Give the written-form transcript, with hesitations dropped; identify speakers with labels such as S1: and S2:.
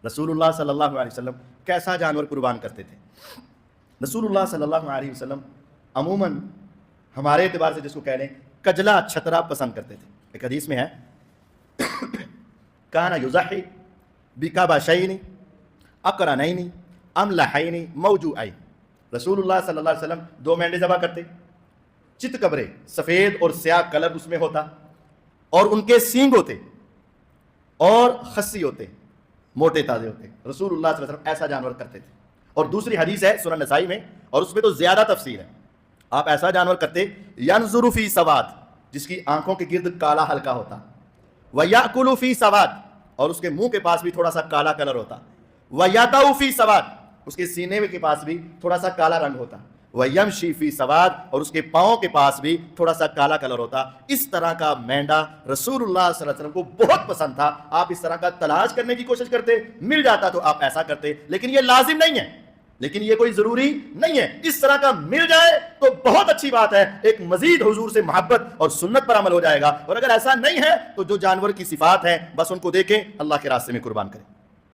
S1: رسول اللہ صلی اللہ علیہ وسلم کیسا جانور قربان کرتے تھے؟ رسول اللہ صلی اللہ علیہ وسلم عموماً ہمارے اعتبار سے جس کو کہہ لیں کجلا چھترا پسند کرتے تھے. ایک حدیث میں ہے کانا یضحی بکبشین اقرنین املحین موجوعین. رسول اللہ صلی اللہ علیہ وسلم 2 مینڈے ذبح کرتے، چت کبرے، سفید اور سیاہ کلر اس میں ہوتا، اور ان کے سینگ ہوتے اور خصی ہوتے، موٹے تازے ہوتے. رسول اللہ صلی اللہ علیہ وسلم ایسا جانور کرتے تھے. اور دوسری حدیث ہے سنن نسائی میں، اور اس میں تو زیادہ تفصیل ہے. آپ ایسا جانور کرتے ینظر فی سواد، جس کی آنکھوں کے گرد کالا ہلکا ہوتا، ویأکل فی سواد، اور اس کے منہ کے پاس بھی تھوڑا سا کالا کلر ہوتا، ویضع فی سواد، اس کے سینے کے پاس بھی تھوڑا سا کالا رنگ ہوتا، ویمشی فی سواد، اور اس کے پاؤں کے پاس بھی تھوڑا سا کالا کلر ہوتا. اس طرح کا مینڈا رسول اللہ صلی اللہ علیہ وسلم کو بہت پسند تھا. آپ اس طرح کا تلاش کرنے کی کوشش کرتے، مل جاتا تو آپ ایسا کرتے، لیکن یہ لازم نہیں ہے، لیکن یہ کوئی ضروری نہیں ہے. اس طرح کا مل جائے تو بہت اچھی بات ہے، ایک مزید حضور سے محبت اور سنت پر عمل ہو جائے گا. اور اگر ایسا نہیں ہے تو جو جانور کی صفات ہیں بس ان کو دیکھیں، اللہ کے راستے میں قربان کریں.